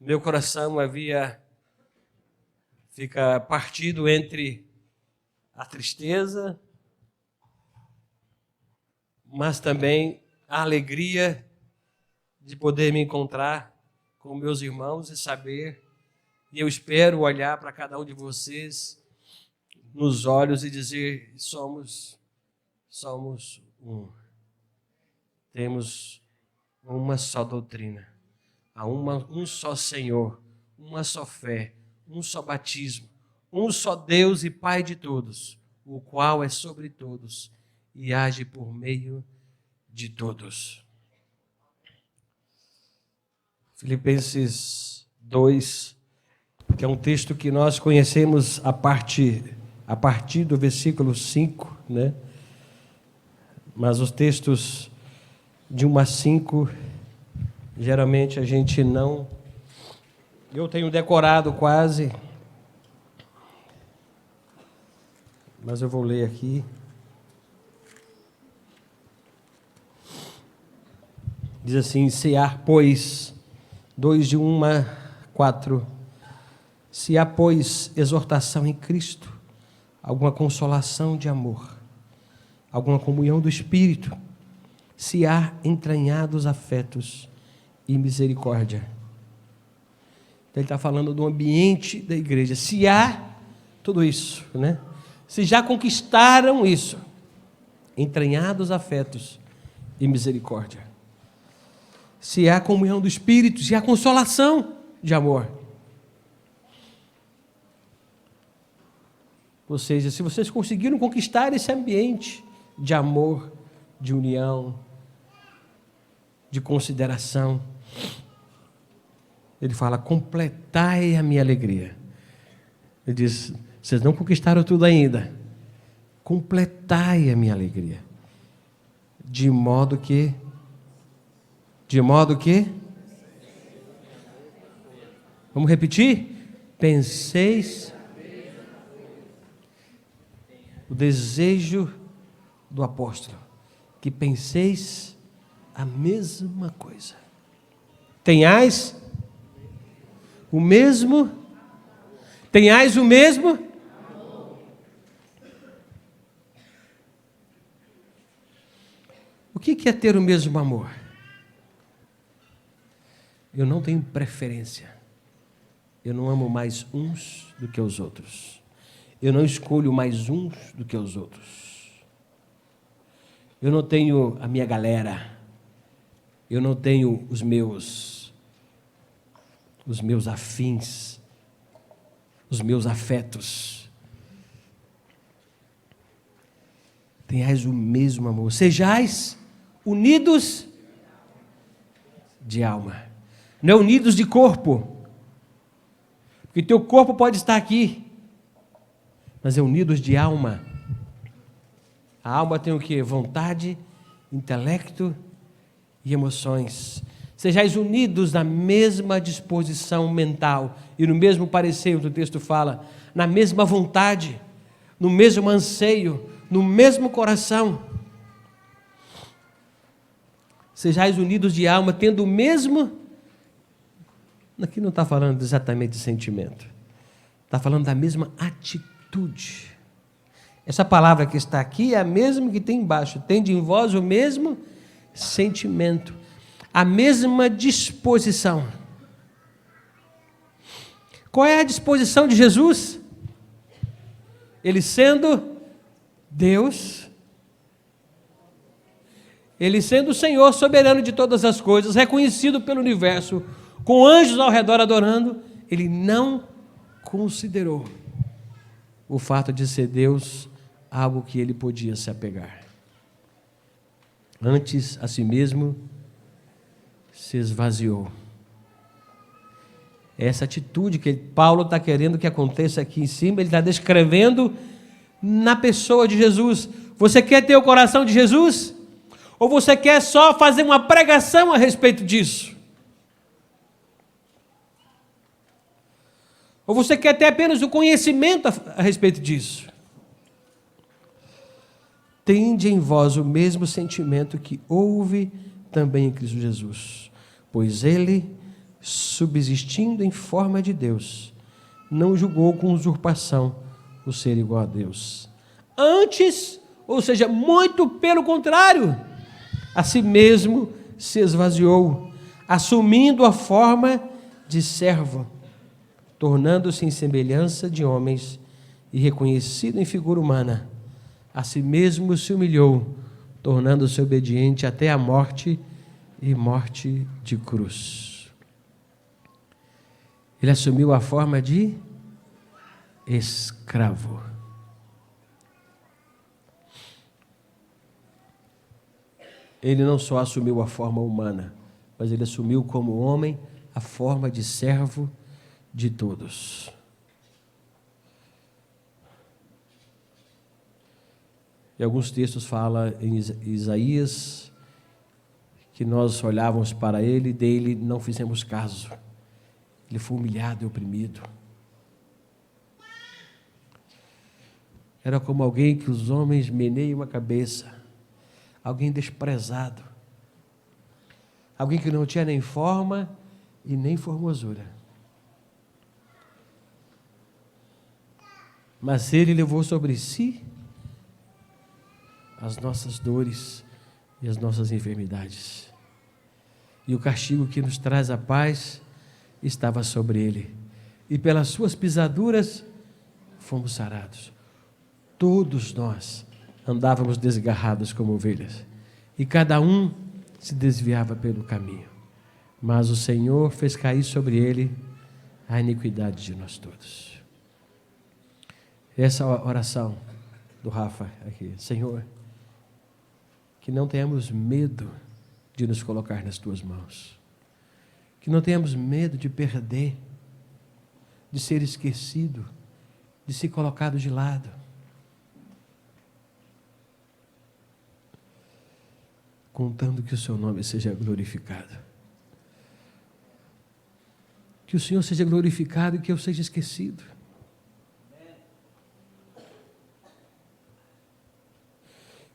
Meu coração fica partido entre a tristeza, mas também a alegria de poder me encontrar com meus irmãos e saber, e eu espero olhar para cada um de vocês nos olhos e dizer: somos um. Temos uma só doutrina, um só Senhor, uma só fé, um só batismo, um só Deus e Pai de todos, o qual é sobre todos e age por meio de todos. Filipenses 2, que é um texto que nós conhecemos a partir do versículo 5, né? Mas os textos de 1 a 5, geralmente a gente não... Eu tenho decorado quase, mas eu vou ler aqui. Diz assim: se há, pois, 2 de 1 a 4, se há, pois, exortação em Cristo, alguma consolação de amor, alguma comunhão do Espírito, se há entranhados afetos e misericórdia. Então, ele está falando do ambiente da igreja. Se há tudo isso, né? Se já conquistaram isso, entranhados afetos e misericórdia. Se há comunhão do Espírito, se há consolação de amor. Ou seja, se vocês conseguiram conquistar esse ambiente de amor, de união, de consideração, ele fala: completai a minha alegria. Ele diz: vocês não conquistaram tudo ainda, completai a minha alegria, de modo que vamos repetir? Penseis. O desejo do apóstolo, que penseis a mesma coisa. Tenhais o mesmo? O que é ter o mesmo amor? Eu não tenho preferência. Eu não amo mais uns do que os outros. Eu não escolho mais uns do que os outros. Eu não tenho a minha galera. Eu não tenho os meus afins, os meus afetos. Tenhais o mesmo amor. Sejais unidos de alma. Não é unidos de corpo. Porque teu corpo pode estar aqui, mas é unidos de alma. A alma tem o quê? Vontade, intelecto e emoções. Sejais unidos na mesma disposição mental e no mesmo parecer, o texto fala, na mesma vontade, no mesmo anseio, no mesmo coração. Sejais unidos de alma, tendo o mesmo... Aqui não está falando exatamente de sentimento. Está falando da mesma atitude. Essa palavra que está aqui é a mesma que tem embaixo. Tende em vós o mesmo sentimento, a mesma disposição. Qual é a disposição de Jesus? Ele sendo Deus, Ele sendo o Senhor soberano de todas as coisas, reconhecido pelo universo, com anjos ao redor adorando, Ele não considerou o fato de ser Deus algo que Ele podia se apegar. Antes, a si mesmo, se esvaziou. Essa atitude que Paulo está querendo que aconteça aqui em cima, ele está descrevendo na pessoa de Jesus. Você quer ter o coração de Jesus? Ou você quer só fazer uma pregação a respeito disso? Ou você quer ter apenas o conhecimento a respeito disso? Tende em vós o mesmo sentimento que houve também em Cristo Jesus, pois Ele, subsistindo em forma de Deus, não julgou com usurpação o ser igual a Deus. Antes, ou seja, muito pelo contrário, a si mesmo se esvaziou, assumindo a forma de servo, tornando-se em semelhança de homens e reconhecido em figura humana. A si mesmo se humilhou, tornando-se obediente até a morte e morte de cruz. Ele assumiu a forma de escravo. Ele não só assumiu a forma humana, mas ele assumiu como homem a forma de servo de todos. E alguns textos falam em Isaías que nós olhávamos para ele e dele não fizemos caso. Ele foi humilhado e oprimido. Era como alguém que os homens meneiam a cabeça, alguém desprezado, alguém que não tinha nem forma e nem formosura. Mas ele levou sobre si as nossas dores e as nossas enfermidades. E o castigo que nos traz a paz estava sobre ele. E pelas suas pisaduras fomos sarados. Todos nós andávamos desgarrados como ovelhas, e cada um se desviava pelo caminho. Mas o Senhor fez cair sobre ele a iniquidade de nós todos. Essa oração do Rafa aqui. Senhor, que não tenhamos medo de nos colocar nas tuas mãos. Que não tenhamos medo de perder, de ser esquecido, de ser colocado de lado. Contando que o seu nome seja glorificado. Que o Senhor seja glorificado e que eu seja esquecido.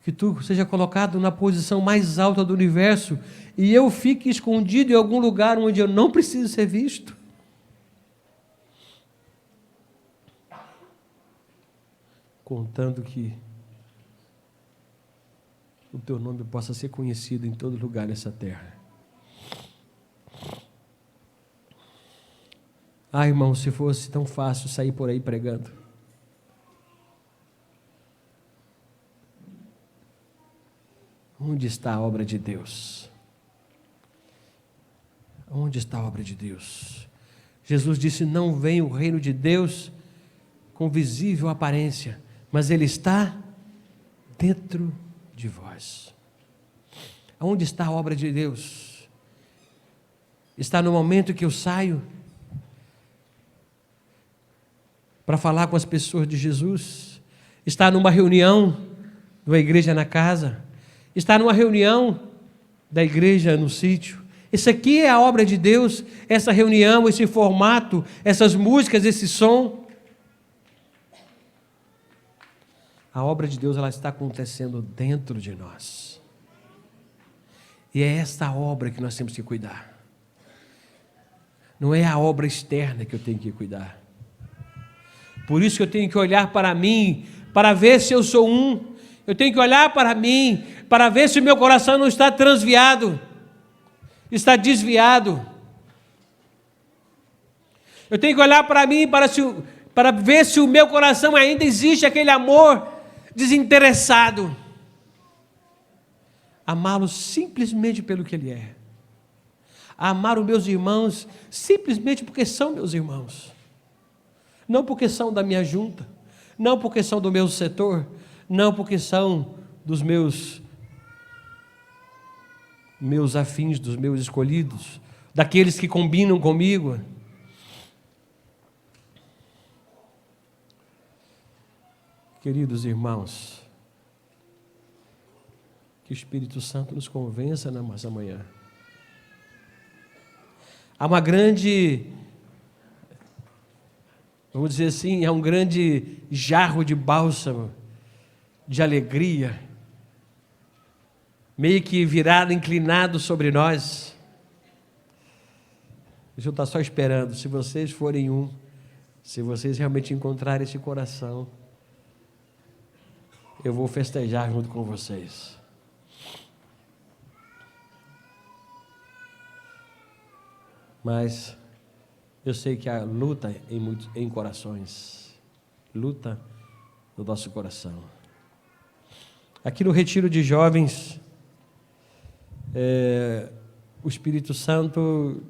Que tu seja colocado na posição mais alta do universo e eu fique escondido em algum lugar onde eu não preciso ser visto. Contando que o teu nome possa ser conhecido em todo lugar nessa terra. Ah, irmão, se fosse tão fácil sair por aí pregando. Onde está a obra de Deus? Onde está a obra de Deus? Jesus disse, não vem o reino de Deus com visível aparência, mas ele está dentro de vós. Onde está a obra de Deus? Está no momento que eu saio para falar com as pessoas de Jesus? Está numa reunião da igreja na casa? Está numa reunião da igreja no sítio? Isso aqui é a obra de Deus, essa reunião, esse formato, essas músicas, esse som. A obra de Deus, ela está acontecendo dentro de nós. E é esta obra que nós temos que cuidar. Não é a obra externa que eu tenho que cuidar. Por isso que eu tenho que olhar para mim, para ver se eu sou um. Eu tenho que olhar para mim, para ver se o meu coração não está transviado, está desviado. Eu tenho que olhar para mim, para ver se o meu coração ainda existe aquele amor desinteressado. Amá-lo simplesmente pelo que ele é. Amar os meus irmãos simplesmente porque são meus irmãos. Não porque são da minha junta, não porque são do meu setor, não porque são dos meus afins, dos meus escolhidos, daqueles que combinam comigo. Queridos irmãos, que o Espírito Santo nos convença nessa manhã. Há uma grande, vamos dizer assim, é um grande jarro de bálsamo, de alegria, meio que virado, inclinado sobre nós. O Senhor está só esperando. Se vocês forem um, se vocês realmente encontrarem esse coração, eu vou festejar junto com vocês. Mas eu sei que há luta em corações, luta no nosso coração. Aqui no retiro de jovens, o Espírito Santo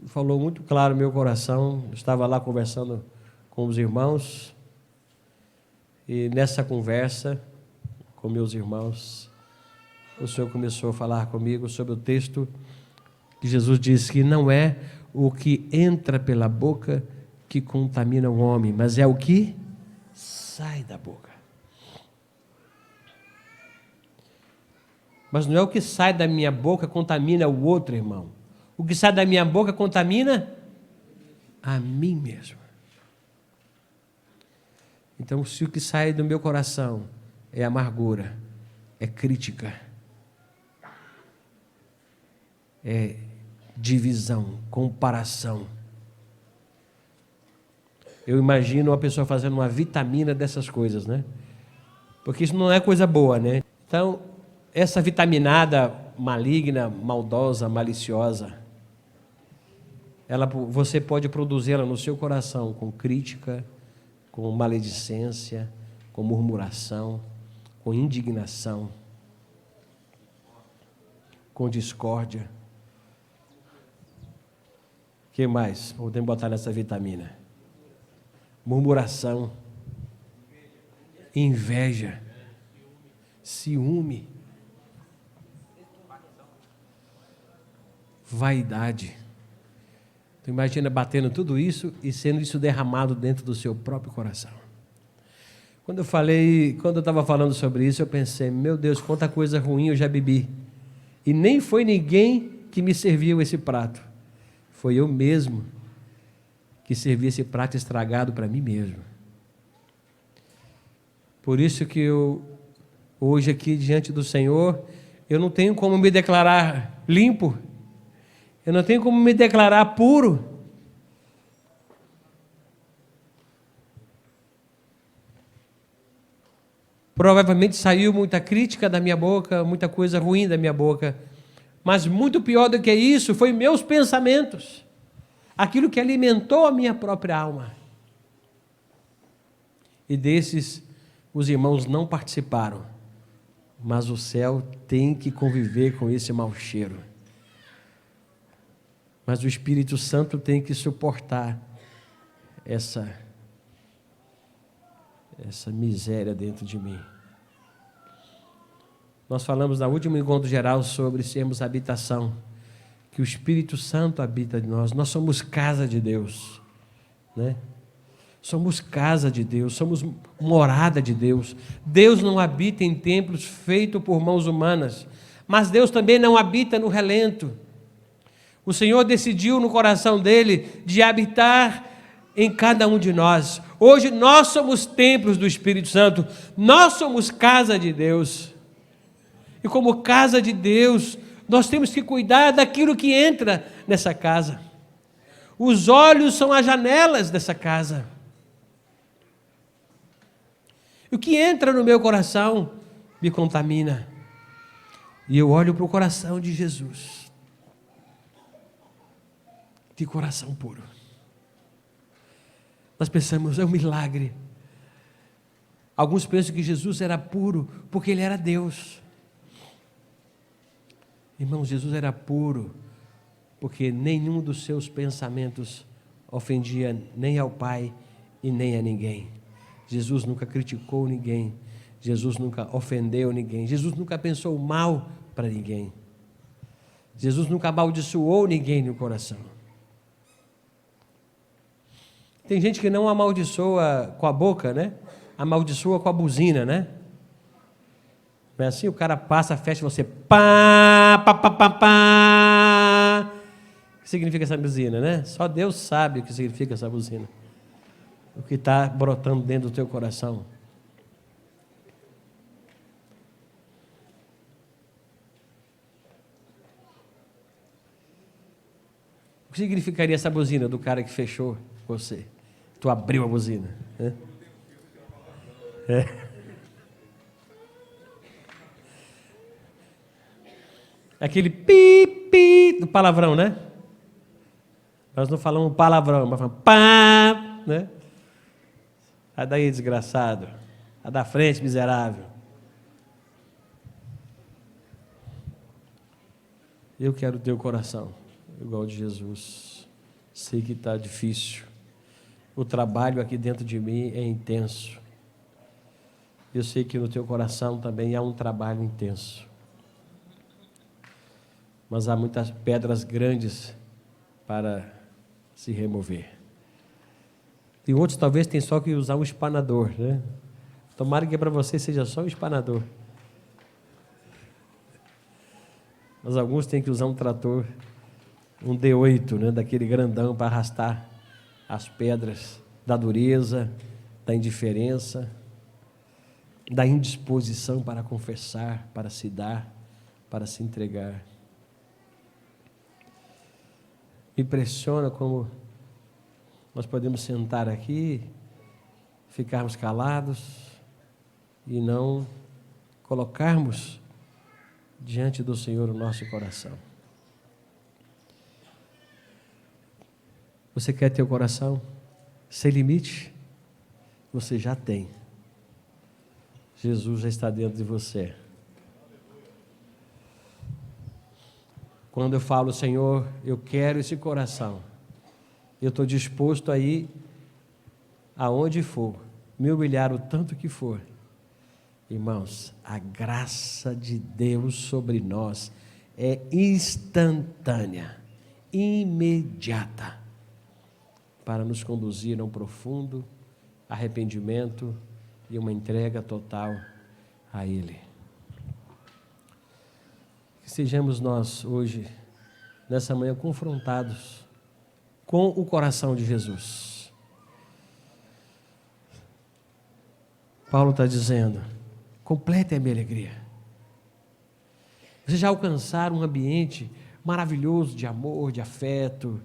falou muito claro no meu coração. Eu estava lá conversando com os irmãos, e nessa conversa com meus irmãos, o Senhor começou a falar comigo sobre o texto que Jesus disse que não é o que entra pela boca que contamina o homem, mas é o que sai da boca. Mas não é o que sai da minha boca contamina o outro, irmão. O que sai da minha boca contamina a mim mesmo. Então, se o que sai do meu coração é amargura, é crítica, é divisão, comparação. Eu imagino uma pessoa fazendo uma vitamina dessas coisas, né? Porque isso não é coisa boa, né? Então, essa vitaminada maligna, maldosa, maliciosa, você pode produzi-la no seu coração com crítica, com maledicência, com murmuração, com indignação, com discórdia. O que mais podemos botar nessa vitamina? Murmuração, inveja, ciúme, vaidade. Tu imagina batendo tudo isso e sendo isso derramado dentro do seu próprio coração. Quando eu estava falando sobre isso, eu pensei, meu Deus, quanta coisa ruim eu já bebi. E nem foi ninguém que me serviu esse prato. Foi eu mesmo que servi esse prato estragado para mim mesmo. Por isso que hoje aqui diante do Senhor, eu não tenho como me declarar limpo, eu não tenho como me declarar puro. Provavelmente saiu muita crítica da minha boca, muita coisa ruim da minha boca, mas muito pior do que isso foi meus pensamentos, aquilo que alimentou a minha própria alma. E desses, os irmãos não participaram, mas o céu tem que conviver com esse mau cheiro. Mas o Espírito Santo tem que suportar essa miséria dentro de mim. Nós falamos no último encontro geral sobre sermos habitação, que o Espírito Santo habita em nós. Nós somos casa de Deus, né? Somos casa de Deus, somos morada de Deus. Deus não habita em templos feitos por mãos humanas, mas Deus também não habita no relento. O Senhor decidiu no coração dele de habitar em cada um de nós. Hoje nós somos templos do Espírito Santo, nós somos casa de Deus. E como casa de Deus, nós temos que cuidar daquilo que entra nessa casa. Os olhos são as janelas dessa casa. O que entra no meu coração me contamina. E eu olho para o coração de Jesus. De coração puro. Nós pensamos, é um milagre. Alguns pensam que Jesus era puro porque ele era Deus. Irmãos, Jesus era puro porque nenhum dos seus pensamentos ofendia nem ao Pai e nem a ninguém. Jesus nunca criticou ninguém. Jesus nunca ofendeu ninguém. Jesus nunca pensou mal para ninguém. Jesus nunca amaldiçoou ninguém no coração. Tem gente que não amaldiçoa com a boca, né? Amaldiçoa com a buzina, né? Não é assim? O cara passa, fecha você, pá, pá, pá, pá, pá. O que significa essa buzina, né? Só Deus sabe o que significa essa buzina. O que está brotando dentro do teu coração. O que significaria essa buzina do cara que fechou você? Tu abriu a buzina. Aquele pi, pi do palavrão, né? Nós não falamos palavrão, mas falamos pá, né? Sai daí, desgraçado. Sai da frente, miserável. Eu quero ter o coração igual de Jesus. Sei que está difícil. O trabalho aqui dentro de mim é intenso. Eu sei que no teu coração também há um trabalho intenso. Mas há muitas pedras grandes para se remover. E outros talvez tenham só que usar um espanador, né? Tomara que para você seja só um espanador. Mas alguns têm que usar um trator, um D8, né? Daquele grandão para arrastar as pedras da dureza, da indiferença, da indisposição para confessar, para se dar, para se entregar. Me impressiona como nós podemos sentar aqui, ficarmos calados e não colocarmos diante do Senhor o nosso coração. Você quer ter o coração sem limite? Você já tem. Jesus já está dentro de você. Quando eu falo, Senhor, eu quero esse coração, eu estou disposto a ir aonde for, me humilhar o tanto que for. Irmãos, a graça de Deus sobre nós é instantânea, imediata, para nos conduzir a um profundo arrependimento e uma entrega total a Ele. Que sejamos nós hoje, nessa manhã, confrontados com o coração de Jesus. Paulo está dizendo, complete a minha alegria. Vocês já alcançaram um ambiente maravilhoso de amor, de afeto,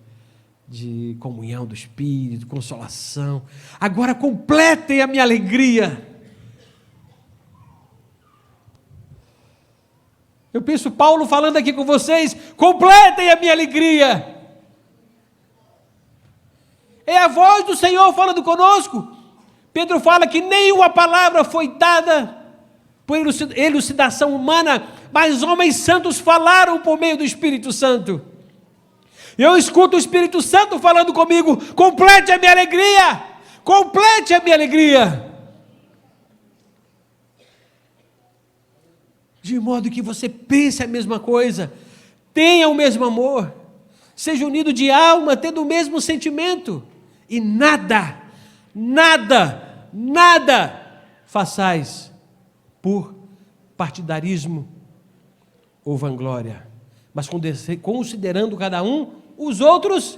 de comunhão do Espírito, consolação. Agora completem a minha alegria. Eu penso Paulo falando aqui com vocês, completem a minha alegria. É a voz do Senhor falando conosco. Pedro fala que nenhuma palavra foi dada por elucidação humana, mas homens santos falaram por meio do Espírito Santo. Eu escuto o Espírito Santo falando comigo, complete a minha alegria, complete a minha alegria. De modo que você pense a mesma coisa, tenha o mesmo amor, seja unido de alma, tendo o mesmo sentimento, e nada façais por partidarismo ou vanglória, mas considerando cada um os outros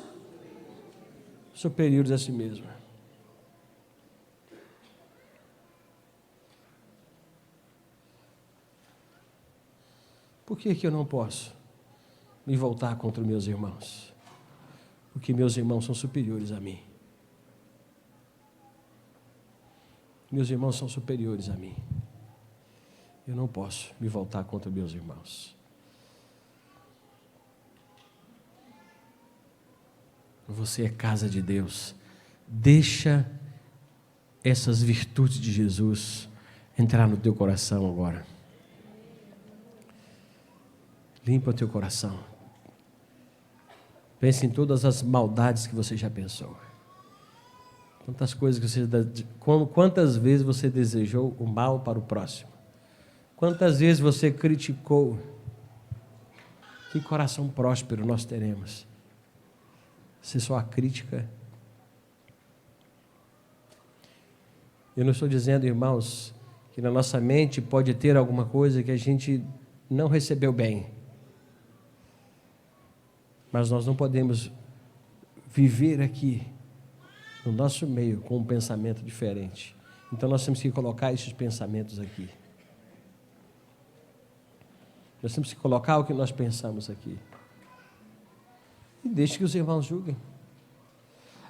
superiores a si mesmo. Por que eu não posso me voltar contra meus irmãos? Porque meus irmãos são superiores a mim. Meus irmãos são superiores a mim. Eu não posso me voltar contra meus irmãos. Você é casa de Deus. Deixa essas virtudes de Jesus entrar no teu coração agora. Limpa o teu coração. Pense em todas as maldades que você já pensou. Quantas vezes você desejou o mal para o próximo? Quantas vezes você criticou? Que coração próspero nós teremos? Se só a crítica. Eu não estou dizendo, irmãos, que na nossa mente pode ter alguma coisa que a gente não recebeu bem. Mas nós não podemos viver aqui, no nosso meio, com um pensamento diferente. Então nós temos que colocar esses pensamentos aqui. Nós temos que colocar o que nós pensamos aqui. E deixe que os irmãos julguem.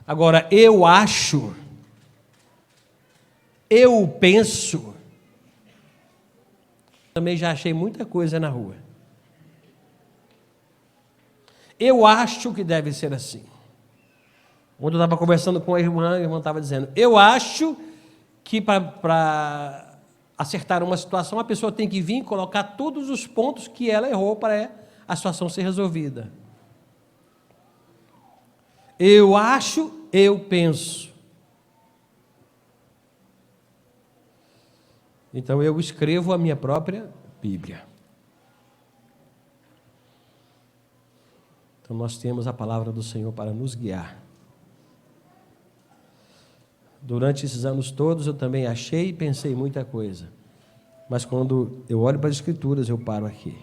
Agora, eu acho, eu penso, também já achei muita coisa na rua. Eu acho que deve ser assim. Quando eu estava conversando com a irmã estava dizendo, eu acho que para acertar uma situação, a pessoa tem que vir e colocar todos os pontos que ela errou para a situação ser resolvida. Eu acho, eu penso. Então eu escrevo a minha própria Bíblia. Então nós temos a palavra do Senhor para nos guiar. Durante esses anos todos eu também achei e pensei muita coisa. Mas quando eu olho para as Escrituras, eu paro aqui.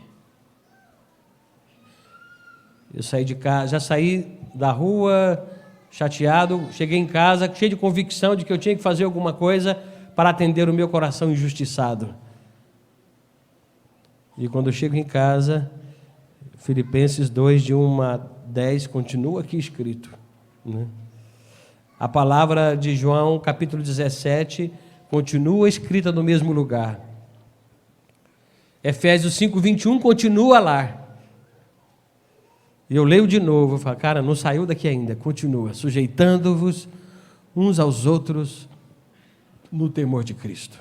Eu saí de casa, já saí da rua chateado, cheguei em casa cheio de convicção de que eu tinha que fazer alguma coisa para atender o meu coração injustiçado. E quando eu chego em casa, Filipenses 2, de 1 a 10, continua aqui escrito, né? A palavra de João, capítulo 17, continua escrita no mesmo lugar. Efésios 5, 21, continua lá. E eu leio de novo, eu falo, cara, não saiu daqui ainda, continua, sujeitando-vos uns aos outros no temor de Cristo.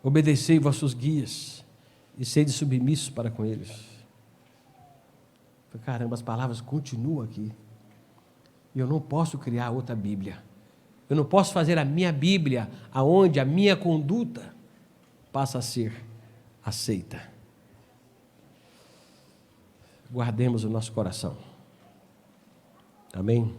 Obedecei vossos guias e sede submissos para com eles. Caramba, as palavras continuam aqui. E eu não posso criar outra Bíblia. Eu não posso fazer a minha Bíblia aonde a minha conduta passa a ser aceita. Guardemos o nosso coração. Amém?